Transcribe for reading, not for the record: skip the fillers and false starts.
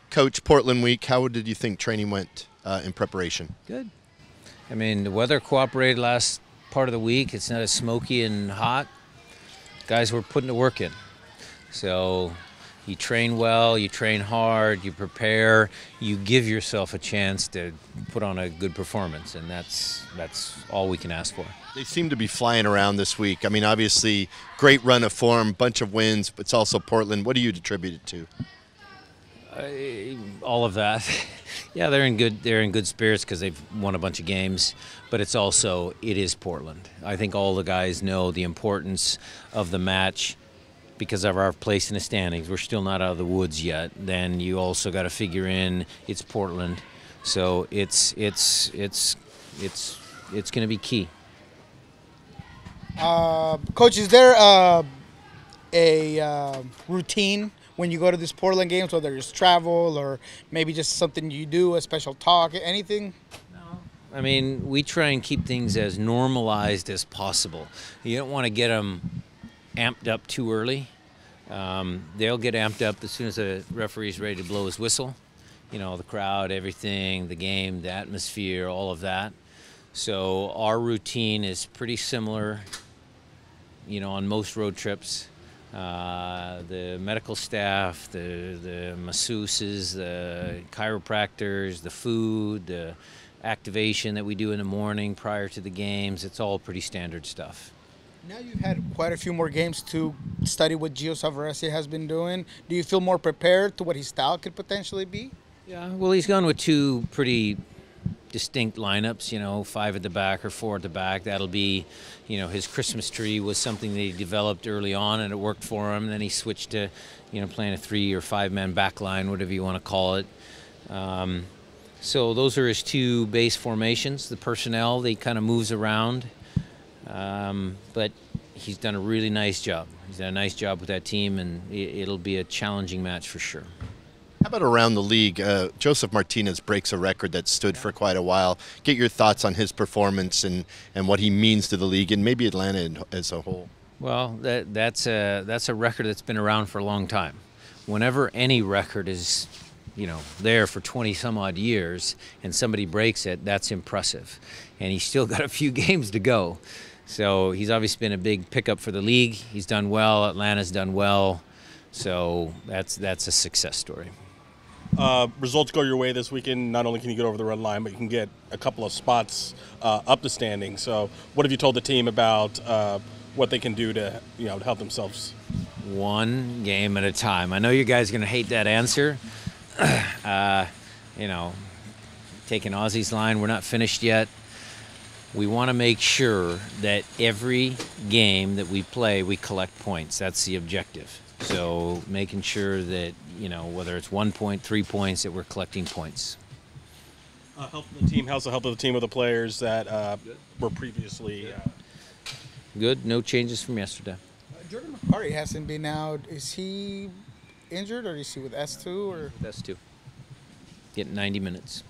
Coach, Portland week, how did you think training went in preparation? Good. I mean, the weather cooperated last part of the week. It's not as smoky and hot. Guys were putting the work in. So you train well, you train hard, you prepare, you give yourself a chance to put on a good performance, and that's all we can ask for. They seem to be flying around this week. I mean, obviously, great run of form, bunch of wins, but it's also Portland. What do you attribute it to? All of that. Yeah, they're in good spirits because they've won a bunch of games, but it is Portland. I think all the guys know the importance of the match because of our place in the standings. We're still not out of the woods yet. Then you also got to figure in it's Portland, so it's going to be key. Coach, is there a routine when you go to these Portland games, whether it's travel or maybe just something you do, a special talk, anything? No. I mean, we try and keep things as normalized as possible. You don't want to get them amped up too early. They'll get amped up as soon as the referee's ready to blow his whistle. You know, the crowd, everything, the game, the atmosphere, all of that. So our routine is pretty similar, you know, on most road trips. The medical staff, the masseuses, the chiropractors, the food, the activation that we do in the morning prior to the games, it's all pretty standard stuff. Now you've had quite a few more games to study what Josef Martinez has been doing. Do you feel more prepared to what his style could potentially be? Yeah, well, he's gone with two pretty distinct lineups, you know, 5 at the back or 4 at the back. That'll be, you know, his Christmas tree was something that he developed early on and it worked for him. Then he switched to, you know, playing a 3 or 5-man back line, whatever you want to call it. So those are his two base formations. The personnel, they kind of moves around. But he's done a really nice job. He's done a nice job with that team, and it'll be a challenging match for sure. How about around the league? Josef Martinez breaks a record that stood for quite a while. Get your thoughts on his performance and what he means to the league and maybe Atlanta as a whole. Well, that's a record that's been around for a long time. Whenever any record is, you know, there for 20 some odd years and somebody breaks it, that's impressive. And he's still got a few games to go. So he's obviously been a big pickup for the league. He's done well. Atlanta's done well. So that's a success story. Results go your way this weekend. Not only can you get over the red line, but you can get a couple of spots up the standings. So what have you told the team about what they can do to, you know, to help themselves? One game at a time. I know you guys are going to hate that answer. You know, taking Aussie's line, we're not finished yet. We want to make sure that every game that we play, we collect points. That's the objective. So making sure that, you know, whether it's 1 point, 3 points, that we're collecting points. Help the team. How's the help of the team with the players that were previously? Good. No changes from yesterday. Jordan McCarty hasn't been out. Is he injured or is he with S2? Or? That's 2. Getting 90 minutes.